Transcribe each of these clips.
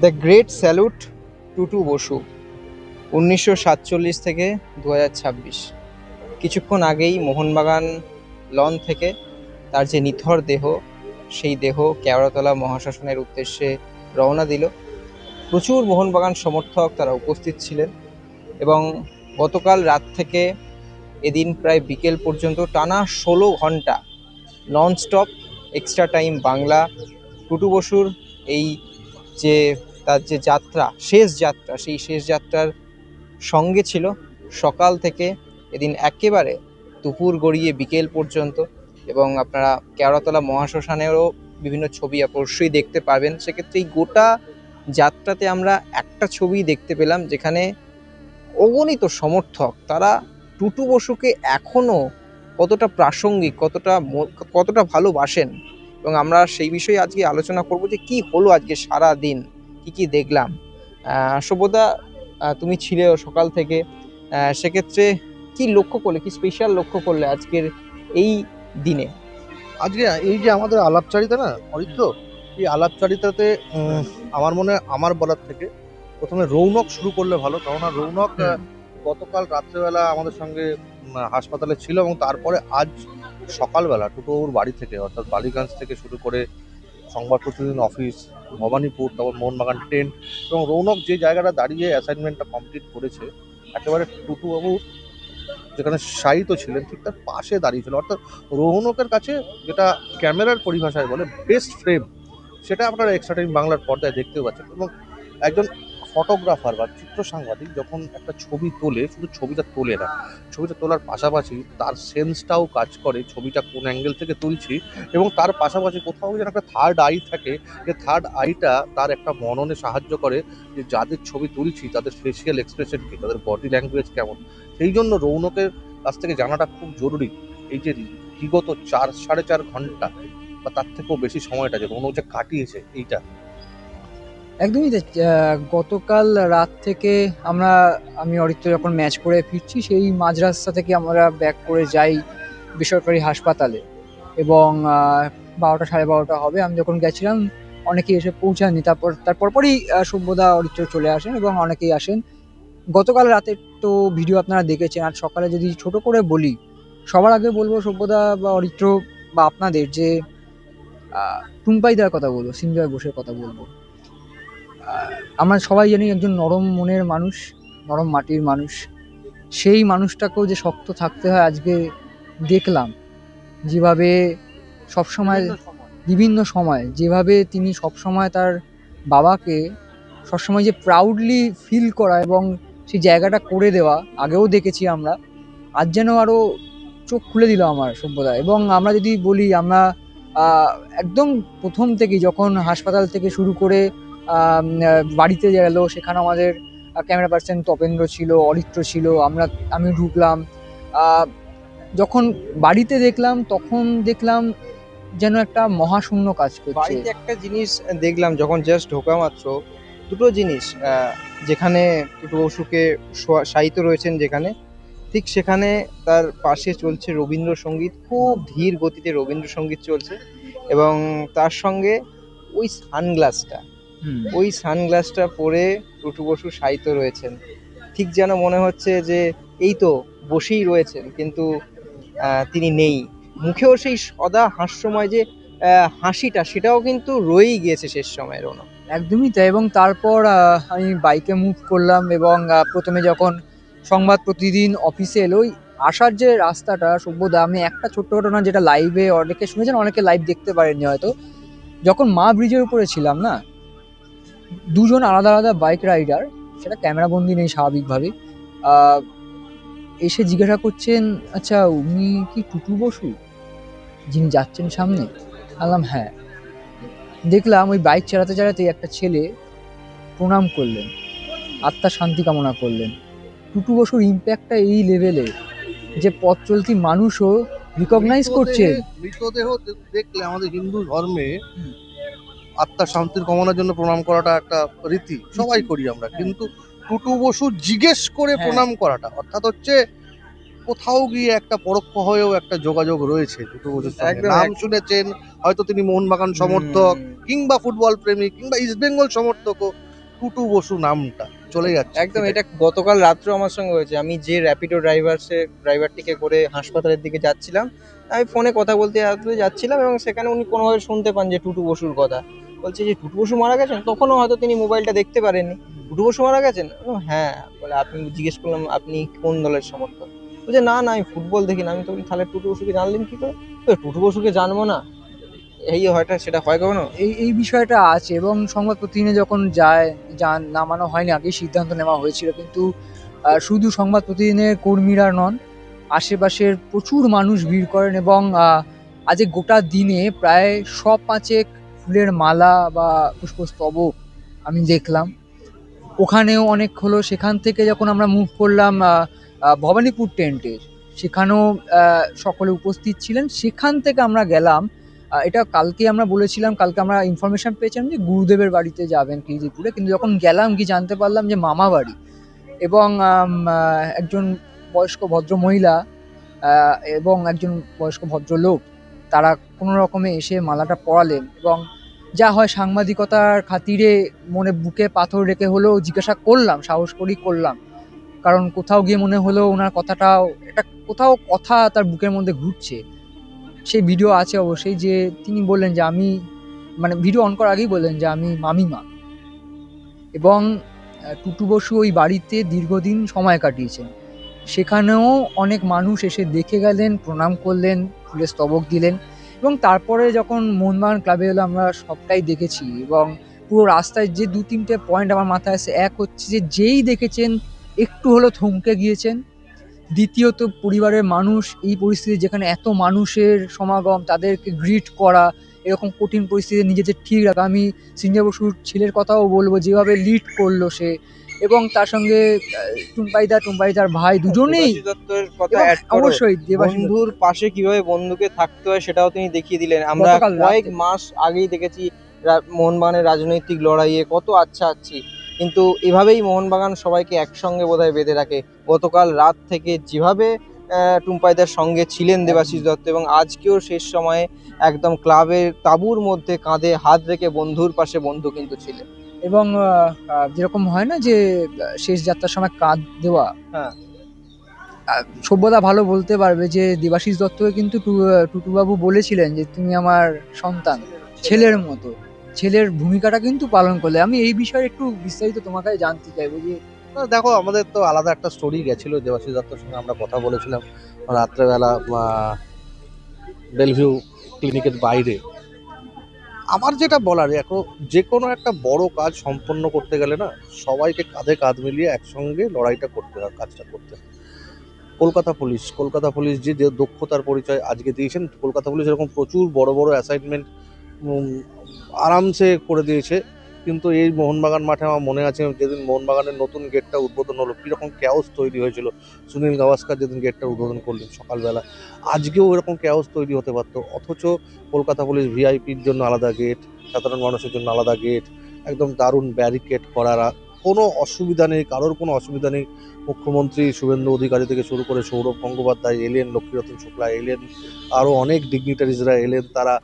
The great salute Tutu Bose, 1947 থেকে 2026। কিছুক্ষণ আগেই মোহনবাগান লন থেকে তার যে নিথর দেহ, সেই দেহ কেওড়াতলা মহাশ্মশানের উদ্দেশ্যে রওনা দিল। প্রচুর মোহনবাগান সমর্থক তারা উপস্থিত ছিলেন এবং গতকাল রাত থেকে এদিন প্রায় বিকেল পর্যন্ত টানা 16 ঘন্টা nonstop extra time Bangla Tutu বসুর এই যে তার যে যাত্রা, শেষ যাত্রা, সেই শেষ যাত্রার সঙ্গে ছিল সকাল থেকে এদিন একেবারে দুপুর গড়িয়ে বিকেল পর্যন্ত। এবং আপনারা কেওড়াতলা মহাশ্মশানেরও বিভিন্ন ছবি অবশ্যই দেখতে পাবেন। সেক্ষেত্রে এই গোটা যাত্রাতে আমরা একটা ছবি দেখতে পেলাম, যেখানে অগণিত সমর্থক তারা টুটু বসুকে এখনো কতটা প্রাসঙ্গিক, কতটা ভালোবাসেন। এবং আমরা সেই বিষয়ে আজকে আলোচনা করব যে কি হলো আজকে সারা দিন, কি কি দেখলাম। সব্যতা, তুমি ছিলে সকাল থেকে, সেক্ষেত্রে কি লক্ষ্য করলে, কি স্পেশাল লক্ষ্য করলে আজকের এই দিনে? আজকে এই যে আমাদের আলাপচারিতা না অরিত্র, এই আলাপচারিতাতে আমার মনে হয় আমার বলার থেকে প্রথমে রৌনক শুরু করলে ভালো। কেননা রৌনক গতকাল রাত্রেবেলা আমাদের সঙ্গে হাসপাতালে ছিল এবং তারপরে আজ সকালবেলা টুটুবাবুর বাড়ি থেকে অর্থাৎ বালিগঞ্জ থেকে শুরু করে সংবাদ প্রতিদিন অফিস, ভবানীপুর, তারপর মোহনবাগান টেন্ট এবং রৌনক যে জায়গাটা দাঁড়িয়ে অ্যাসাইনমেন্টটা কমপ্লিট করেছে একেবারে টুটুবাবু যেখানে শায়িত ছিলেন ঠিক তার পাশে দাঁড়িয়েছিল। অর্থাৎ রৌনকের কাছে যেটা ক্যামেরার পরিভাষায় বলে বেস্ট ফ্রেম, সেটা আপনারা এক্সট্রা টাইম বাংলার পর্দায় দেখতেও পাচ্ছেন। এবং একজন ফটোগ্রাফার বা চিত্র সাংবাদিক যখন একটা ছবি তোলে, শুধু ছবিটা তোলে না, ছবিটা তোলার পাশাপাশি তার সেন্সটাও কাজ করে ছবিটা কোন অ্যাঙ্গেল থেকে তুলছি। এবং তার পাশাপাশি কোথাও যেন একটা থার্ড আই থাকে, যে থার্ড আইটা তার একটা মননে সাহায্য করে যে যাদের ছবি তুলছি তাদের ফেসিয়াল এক্সপ্রেশন কী, তাদের বডি ল্যাঙ্গুয়েজ কেমন। সেই জন্য রৌনকের কাছ থেকে জানাটা খুব জরুরি এই যে বিগত 4-4.5 ঘন্টা বা তার থেকেও বেশি সময়টা যে রৌনক যে কাটিয়েছে এইটা। একদমই তাই। গতকাল রাত থেকে আমি অরিত্র যখন ম্যাচ করে ফিরছি, সেই মাঝ রাস্তা থেকে আমরা ব্যাক করে যাই বেসরকারি হাসপাতালে। এবং 12টা 12:30 হবে। আমি যখন গেছিলাম অনেকেই এসে পৌঁছাননি। তারপরই সব্যদা, অরিত্র চলে আসেন এবং অনেকেই আসেন। গতকাল রাতের তো ভিডিও আপনারা দেখেছেন। আজ সকালে যদি ছোট করে বলি, সবার আগে বলবো সব্যদা বা অরিত্র বা আপনাদের যে টুম্পাইদার কথা বলবো, সিঞ্জয় বোসের কথা বলবো। আমরা সবাই জানি একজন নরম মনের মানুষ, নরম মাটির মানুষ। সেই মানুষটাকেও যে শক্ত থাকতে হয় আজকে দেখলাম। যেভাবে সবসময়, বিভিন্ন সময় যেভাবে তিনি সবসময় তার বাবাকে সবসময় যে প্রাউডলি ফিল করা এবং সেই জায়গাটা করে দেওয়া, আগেও দেখেছি আমরা। আজ যেন আরও চোখ খুলে দিল আমার সভ্যতা। এবং আমরা যদি বলি, আমরা একদম প্রথম থেকেই যখন হাসপাতাল থেকে শুরু করে বাড়িতে গেল, সেখানে আমাদের ক্যামেরা পার্সন তপেন্দ্র ছিল, অরিত্র ছিল, আমি ঢুকলাম। যখন বাড়িতে দেখলাম তখন দেখলাম যেন একটা মহাশূন্য কাজ করছে। বাড়িতে একটা জিনিস দেখলাম যখন জাস্ট ঢোকা মাত্র, দুটো জিনিস। যেখানে টুটু বসুকে শায়িত রয়েছেন, যেখানে ঠিক সেখানে তার পাশে চলছে রবীন্দ্রসঙ্গীত, খুব ধীর গতিতে রবীন্দ্রসঙ্গীত চলছে। এবং তার সঙ্গে ওই সানগ্লাসটা পরে টুটু বসু শায়িত রয়েছেন। ঠিক যেন মনে হচ্ছে যে এই তো বসেই রয়েছেন, কিন্তু তিনি নেই। মুখেও সেই সদা হাস্যময় যে হাসিটা, সেটাও কিন্তু রয়েই গিয়েছে শেষ সময়ের অনু। একদমই তাই। এবং তারপর আমি বাইকে মুভ করলাম এবং প্রথমে যখন সংবাদ প্রতিদিন অফিসে এলো, ওই আসার যে রাস্তাটা, সভ্যদা, আমি একটা ছোট্ট ঘটনা যেটা লাইভে অনেকে শুনেছেন, অনেকে লাইভ দেখতে পারেননি হয়তো। যখন মা ব্রিজের উপরে ছিলাম না, দুজন আলাদা আলাদা বাইক রাইডার, সেটা ক্যামেরা বন্দি নেই স্বাভাবিকভাবেই, এসে জিজ্ঞাসা করছেন, আচ্ছা উনি কি টুটু বসু যিনি যাচ্ছেন সামনে? বললাম হ্যাঁ। দেখলাম ওই বাইক চালাতে চালাতে একটা ছেলে প্রণাম করলেন, আত্মার শান্তি কামনা করলেন। টুটু বসুর ইম্প্যাক্টটা এই লেভেলে যে পথ চলতি মানুষও রিকগনাইজ করছে। মৃতদেহ দেখলে আমাদের হিন্দু ধর্মে আত্মার শান্তির কামনার জন্য প্রণাম করাটা একটা রীতি, সবাই করি আমরা। কিন্তু টুটু বসু জিজ্ঞেস করে প্রণাম করাটা, অর্থাৎ হচ্ছে কোথাও গিয়ে একটা পরোক্ষ হয়েও একটা যোগাযোগ রয়েছে টুটু বসুর সঙ্গে। একদম, নাম শুনেছেন হয়তো, তিনি মোহনবাগান সমর্থক কিংবা ফুটবল প্রেমী কিংবা ইস্টবেঙ্গল সমর্থকও, টুটু বসু নামটা চলে যাচ্ছে। একদম, এটা গতকাল রাত্রে আমার সঙ্গে হয়েছে। আমি যে র্যাপিডো ড্রাইভারটিকে করে হাসপাতালের দিকে যাচ্ছিলাম, আমি ফোনে কথা বলতে যাচ্ছিলাম এবং সেখানে উনি কোনোভাবে শুনতে পান যে টুটু বসুর কথা। বলছে যে টুটু বসু মারা গেছেন, তখনও হয়তো তিনি মোবাইলটা দেখতে পারেননি। টুটু বসু মারা গেছেন? হ্যাঁ। বলে আপনি, জিজ্ঞেস করলাম আপনি কোন দলের সমর্থক? বলছে না না, আমি ফুটবল দেখি না। আমি তো বলি তাহলে টুটু বসুকে জানলেন কি করে? টুটু বসুকে জানবো না, এই হয়টা সেটা হয় কখনো? এই বিষয়টা আছে, এবং সংবাদ প্রতিদিনে যখন নামানো হয়নি, আগেই সিদ্ধান্ত নেওয়া হয়েছিল, কিন্তু শুধু সংবাদ প্রতিদিনের কর্মীরা নন, আশেপাশের প্রচুর মানুষ ভিড় করেন, এবং আজ গোটা দিনে প্রায় 100-5 ফুলের মালা বা পুষ্পস্তবক আমি দেখলাম। ওখানেও অনেক হলো। সেখান থেকে যখন আমরা মুভ করলাম ভবানীপুর টেন্টের, সেখানেও সকলে উপস্থিত ছিলেন। সেখান থেকে আমরা গেলাম, এটা কালকে আমরা বলেছিলাম, কালকে আমরা ইনফরমেশন পেয়েছিলাম যে গুরুদেবের বাড়িতে যাবেন খিদিরপুরে, কিন্তু যখন গেলাম কি জানতে পারলাম যে মামা বাড়ি, এবং একজন বয়স্ক ভদ্র মহিলা এবং একজন বয়স্ক ভদ্রলোক, তারা কোনো রকমে এসে মালাটা পরালেন, এবং যা হয় সাংবাদিকতার খাতিরে মনে বুকে পাথর রেখে হলেও জিজ্ঞাসা করলাম, সাহস করেই করলাম, কারণ কোথাও গিয়ে মনে হলো ওনার কথাটাও এটা কোথাও কথা তার বুকের মধ্যে ঘুরছে। সেই ভিডিও আছে অবশ্যই, যে তিনি বললেন যে আমি, মানে ভিডিও অন করার আগেই বললেন যে আমি মামিমা। এবং টুটু বসু ওই বাড়িতে দীর্ঘদিন সময় কাটিয়েছেন। সেখানেও অনেক মানুষ এসে দেখে গেলেন, প্রণাম করলেন, ফুলের স্তবক দিলেন, এবং তারপরে যখন মোহনবাগান ক্লাবে এলো আমরা সবটাই দেখেছি। এবং পুরো রাস্তায় যে 2-3টে পয়েন্ট আমার মাথায় আসে, এক হচ্ছে যে যেই দেখেছেন একটু হলেও থমকে গিয়েছেন। দ্বিতীয়ত, পরিবারের মানুষ এই পরিস্থিতি, যেখানে এত মানুষের সমাগম, তাদেরকে গ্রিট করা, এরকম কঠিন পরিস্থিতিতে নিজেদের ঠিক রাখা। আমি সিঞ্জয় বসুর ছেলের কথাও বলবো, যেভাবে লিড করলো সে, এবং তার সঙ্গে টুম্পাইদার ভাই দুজনেই। দেবাশিস দত্তের কথা এবং অ্যাড করো। অবশ্যই দেবাশিস দত্ত। বন্ধুর পাশে কিভাবে বন্ধুকে থাকতে হয় সেটাও তিনি দেখিয়ে দিলেন। আমরা গতকাল কয়েক রাতে। মাস আগেই দেখেছি মোহনবাগানের রাজনৈতিক লড়াইয়ে কত আচ্ছা, কিন্তু এভাবেই মোহনবাগান সবাইকে একসঙ্গে বোধহয় বেঁধে রাখে। গতকাল রাত থেকে যেভাবে টুম্পাইদার সঙ্গে ছিলেন দেবাশিস দত্ত, এবং আজকেও শেষ সময়ে একদম ক্লাবের তাঁবুর মধ্যে কাঁধে হাত রেখে বন্ধুর পাশে বন্ধু কিন্তু ছিলেন। এবং যেরকম হয় না যে শেষ যাত্রার সময় কাঁধ দেওয়া, হ্যাঁ। সভ্যতা ভালো বলতে পারবে যে দেবাশিস দত্তকে কিন্তু টুটুবাবু বলেছিলেন যে তুমি আমার সন্তান, ছেলের মতো। ছেলের ভূমিকাটা কিন্তু পালন করলে। আমি এই বিষয়ে একটু বিস্তারিত তোমার কাছে জানতে চাইবো যে না, দেখো, আমাদের তো আলাদা একটা স্টোরি গেছিল দেবাশিস দত্তর সঙ্গে, আমরা কথা বলেছিলাম রাত্রেবেলা বেলভিউ ক্লিনিকের বাইরে। আমার যেটা বলার, এখন যে কোনো একটা বড় কাজ সম্পন্ন করতে গেলে না, সবাইকে কাঁধে কাঁধ মিলিয়ে একসঙ্গে লড়াইটা করতে হয়, কাজটা করতে হয়। কলকাতা পুলিশ যে যে দক্ষতার পরিচয় আজকে দিয়েছেন, কলকাতা পুলিশ এরকম প্রচুর বড় বড় অ্যাসাইনমেন্ট আরামসে করে দিয়েছে। কিন্তু এই মোহনবাগান মাঠে আমার মনে আছে, যেদিন মোহনবাগানের নতুন গেটটা উদ্বোধন হলো, কীরকম ক্যাওস তৈরি হয়েছিল। সুনীল গাভাস্কার যেদিন গেটটা উদ্বোধন করলেন সকালবেলা, আজকেও এরকম ক্যাওস তৈরি হতে পারতো। অথচ কলকাতা পুলিশ ভিআইপির জন্য আলাদা গেট, সাধারণ মানুষের জন্য আলাদা গেট, একদম দারুণ ব্যারিকেড করা, কোনো অসুবিধা নেই, কারোর কোনো অসুবিধা নেই। মুখ্যমন্ত্রী শুভেন্দু অধিকারী থেকে শুরু করে সৌরভ গঙ্গোপাধ্যায় এলেন, লক্ষ্মীরতন শুক্লা এলেন, আরও অনেক ডিগনিটারিজরা এলেন, তারা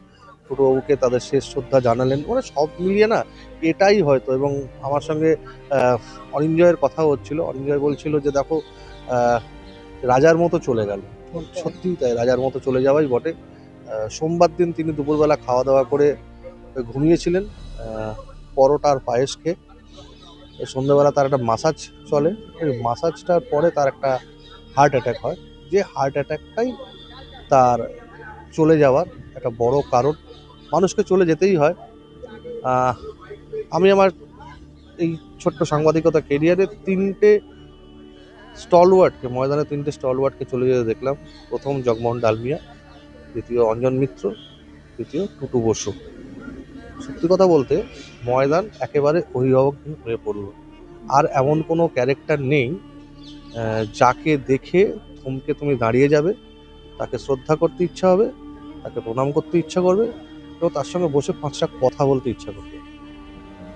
ছোটবাবুকে তাদের শেষ শ্রদ্ধা জানালেন। মানে সব মিলিয়ে না এটাই হয়তো। এবং আমার সঙ্গে অরিঞ্জয়ের কথা হচ্ছিল, অরিঞ্জয় বলছিল যে দেখো, রাজার মতো চলে গেল। সত্যিই তাই, রাজার মতো চলে যাওয়াই বটে। সোমবার দিন তিনি দুপুরবেলা খাওয়া দাওয়া করে ঘুমিয়েছিলেন পরোটা আর পায়েস খেয়ে। সন্ধ্যেবেলা তার একটা মাসাজ চলে, এই মাসাজটার পরে তার একটা হার্ট অ্যাটাক হয়, যে হার্ট অ্যাটাকটাই তার চলে যাওয়ার একটা বড় কারণ। মানুষকে চলে যেতেই হয়। আমি আমার এই ছোট্ট সাংবাদিকতা কেরিয়ারে ময়দানে 3টে স্টলওয়ার্ডকে চলে যেতে দেখলাম। প্রথম জগমোহন ডালমিয়া, দ্বিতীয় অঞ্জন মিত্র, তৃতীয় টুটু বসু। সত্যি কথা বলতে ময়দান একেবারে অভিভাবকহীন হয়ে পড়ল। আর এমন কোনো ক্যারেক্টার নেই যাকে দেখে থমকে তুমি দাঁড়িয়ে যাবে, তাকে শ্রদ্ধা করতে ইচ্ছা হবে, তাকে প্রণাম করতে ইচ্ছা করবে, এবং তার সঙ্গে বসে 5টা কথা বলতে ইচ্ছা করবে।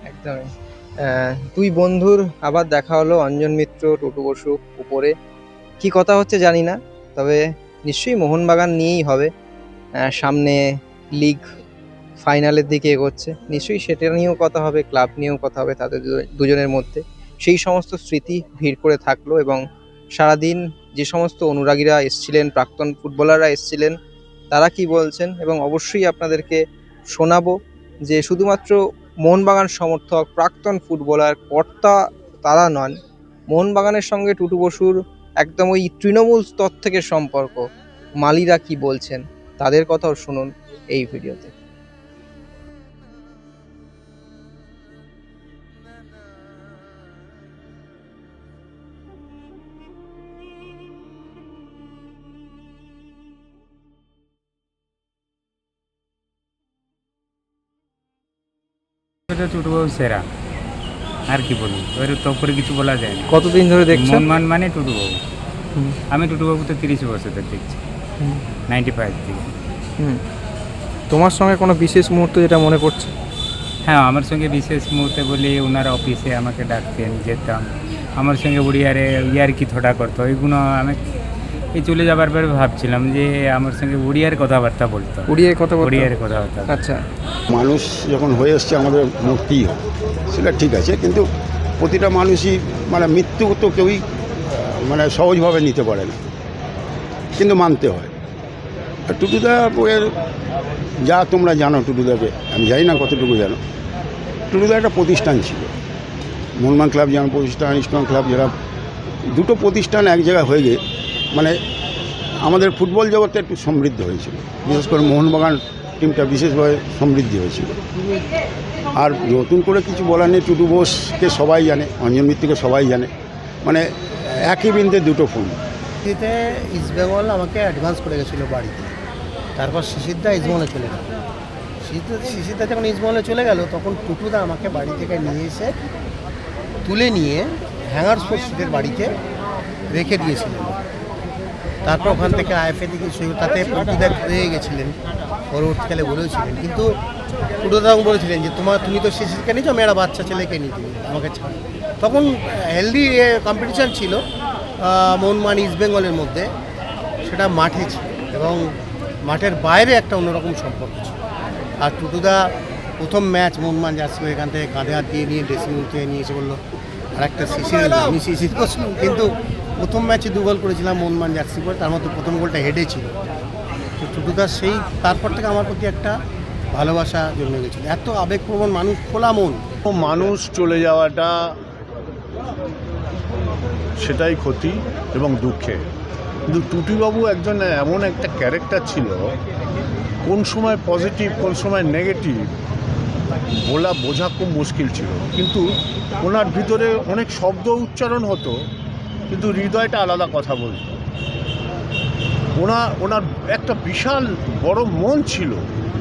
একদমই। দুই বন্ধুর আবার দেখা হলো, অঞ্জন মিত্র, টুটু বসু উপরে। কি কথা হচ্ছে জানি না, তবে নিশ্চয়ই মোহনবাগান নিয়েই হবে। সামনে লিগ ফাইনালের দিকে এগোচ্ছে, নিশ্চয়ই সেটা নিয়েও কথা হবে, ক্লাব নিয়েও কথা হবে তাদের দুজনের মধ্যে। সেই সমস্ত স্মৃতি ভিড় করে থাকলো এবং সারাদিন যে সমস্ত অনুরাগীরা এসছিলেন, প্রাক্তন ফুটবলাররা এসছিলেন, তারা কি বলছেন, এবং অবশ্যই আপনাদেরকে শোনাবো যে শুধুমাত্র মোহনবাগান সমর্থক, প্রাক্তন ফুটবলার, কর্তা তারা নন, মোহনবাগানের সঙ্গে টুটু বসুর একদম ওই তৃণমূল স্তর থেকে সম্পর্ক, মালিরা কি বলছেন তাদের কথাও শুনুন এই ভিডিওতে। টুটুবাবু সেরা, আর কি বলবো, এর তো উপরে কিছু বলা যায় না। কতদিন ধরে দেখছেন? মনমান মানে টুটুবাবু। আমি টুটুবাবু তো 30 বছর ধরে দেখছি, 95 থেকে। তোমার সঙ্গে কোনো বিশেষ মুহূর্ত যেটা মনে পড়ছে? হ্যাঁ, আমার সঙ্গে বিশেষ মুহূর্তে বলি ওনার অফিসে আমাকে ডাকতেন, যেতাম, আমার সঙ্গে উড়িয়ারে ইয়ার কি থোড়া করতো, ওইগুলো আমি এই চলে যাবার পরে ভাবছিলাম যে আমার সঙ্গে উড়িয়ার কথাবার্তা বলতো, উড়িয়ে কথা বলতে? উড়িয়ার কথাবার্তা। আচ্ছা, মানুষ যখন হয়ে এসছে আমাদের মূর্তি হয়, সেটা ঠিক আছে, কিন্তু প্রতিটা মানুষই মানে মৃত্যু তো কেউই মানে সহজভাবে নিতে পারে না, কিন্তু মানতে হয়। আর টুটুদা এর যা তোমরা জানো টুটুদাকে, আমি জানি না কতটুকু জানো, টুটুদা একটা প্রতিষ্ঠান ছিল, মোহনবাগান ক্লাব যেমন প্রতিষ্ঠান, ইস্টন ক্লাব, যারা দুটো প্রতিষ্ঠান এক জায়গায় হয়ে গিয়ে মানে আমাদের ফুটবল জগতে একটু সমৃদ্ধ হয়েছিল, বিশেষ করে মোহনবাগান টিমটা বিশেষভাবে সমৃদ্ধি হয়েছিল। আর নতুন করে কিছু বলার নেই, টুটু বোসকে সবাই জানে, অঞ্জন মিত্রকে সবাই জানে, মানে একই বিন্দে দুটো ফুল। সিসিতে ইস্টবেঙ্গল আমাকে অ্যাডভান্স করে গেছিলো বাড়িতে, তারপর শিশিরদা ইস্টবেঙ্গলে চলে গেল। শিশিরদা যখন ইস্টবেঙ্গলে চলে গেল তখন টুটুদা আমাকে বাড়ি থেকে নিয়ে এসে তুলে নিয়ে হ্যাঙ্গার স্পোর্টসের বাড়িতে রেখে দিয়েছিলেন। তারপর ওখান থেকে আইএফএ থেকে তাতে টুটুদা হয়ে গেছিলেন, পরবর্তীকালে বলেছিলেন, কিন্তু টুটুদা বলেছিলেন যে তুমি তো শিশিরকে নিয়েছো, আমি একটা বাচ্চা ছেলেকে নিয়ে দিবি, আমাকে ছাড়ো। তখন হেলদি কম্পিটিশান ছিল মোহনবাগান ইস্টবেঙ্গলের মধ্যে, সেটা মাঠে ছিল এবং মাঠের বাইরে একটা অন্যরকম সম্পর্ক ছিল। আর টুটুদা প্রথম ম্যাচ মোহনবাগান যাচ্ছিল, এখান থেকে কাঁধে হাত দিয়ে নিয়ে ড্রেসিং রুম থেকে নিয়ে এসে বললো আর একটা শিশির, আমি শিশির করছিলাম, কিন্তু প্রথম ম্যাচে 2 গোল করেছিলাম মোহনবাগান জার্সি পরে, তার মধ্যে প্রথম গোলটা হেডে ছিল। তো টুটুদা সেই তারপর থেকে আমার প্রতি একটা ভালোবাসা জন্মে গেছিল, এত আবেগপ্রবণ মানুষ, খোলা মন। মানুষ চলে যাওয়াটা সেটাই ক্ষতি এবং দুঃখে, কিন্তু টুটুবাবু একজন এমন একটা ক্যারেক্টার ছিল, কোন সময় পজিটিভ কোন সময় নেগেটিভ বোঝা খুব মুশকিল ছিল, কিন্তু ওনার ভিতরে অনেক শব্দ উচ্চারণ হতো, কিন্তু হৃদয়টা আলাদা কথা বলতো। ওনার একটা বিশাল বড় মন ছিল,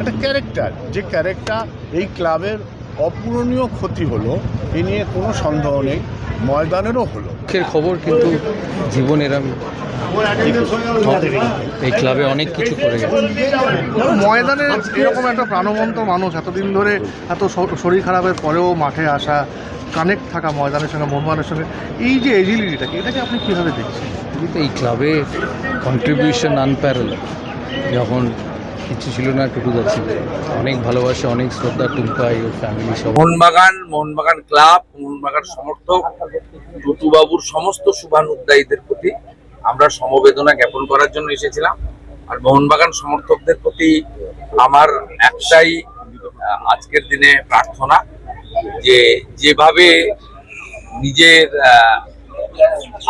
একটা ক্যারেক্টার, যে ক্যারেক্টার এই ক্লাবের অপূরণীয় ক্ষতি হলো, এ নিয়ে কোনো সন্দেহ নেই, ময়দানেরও হলো। খবর, কিন্তু জীবনের আমি এই ক্লাবে অনেক কিছু করে গেছে। ময়দানে এরকম একটা প্রাণবন্ত মানুষ, এতদিন ধরে এত শরীর খারাপের পরেও মাঠে আসা, কানেক্ট থাকা ময়দানের সঙ্গে, মোহনবাগানের সঙ্গে, এই যে এজিলিটিটাকে, এটাকে আপনি কীভাবে দেখছেন? কিন্তু এই ক্লাবে কন্ট্রিবিউশন আনপ্যারাল, যখন কিছু ছিল না টুটুদা ছিল, অনেক ভালোবাসা, অনেক শ্রদ্ধা টুম্পাই ও ফ্যামিলি সব। মোহনবাগান ক্লাব, মোহনবাগান সমর্থক, টুটুবাবুর সমস্ত শুভানুধ্যায়ীদের প্রতি আমরা সমবেদনা জ্ঞাপন করার জন্য এসেছিলাম। আর মোহনবাগান সমর্থকদের প্রতি আমার একটাই আজকের দিনে প্রার্থনা, যে যেভাবে নিজের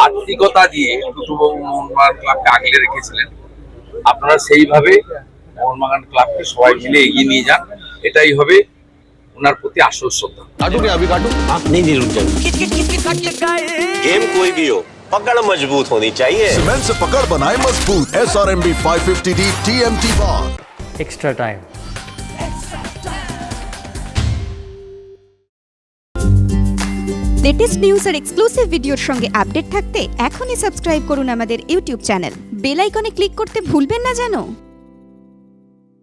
আর্থিকতা দিয়ে টুটুবাবু মোহনবাগান ক্লাবকে আগলে রেখেছিলেন, আপনারা সেইভাবে মোহনবাগান ক্লাবকে সবাই মিলে এগিয়ে নিয়ে যান, এটাই হবে ওনার প্রতি আসল শ্রদ্ধা। आप नहीं नीरुल जाओ। गेम कोई भी हो, पकड़ मजबूत होनी चाहिए। सीमेंट से पकड़ बनाए मजबूत। SRMB 550D TMT bar. Extra time. Latest news আর এক্সক্লুসিভ ভিডিওর সঙ্গে আপডেট থাকতে এখনই সাবস্ক্রাইব করুন আমাদের ইউটিউব চ্যানেল। বেল আইকনে ক্লিক করতে ভুলবেন না যেন।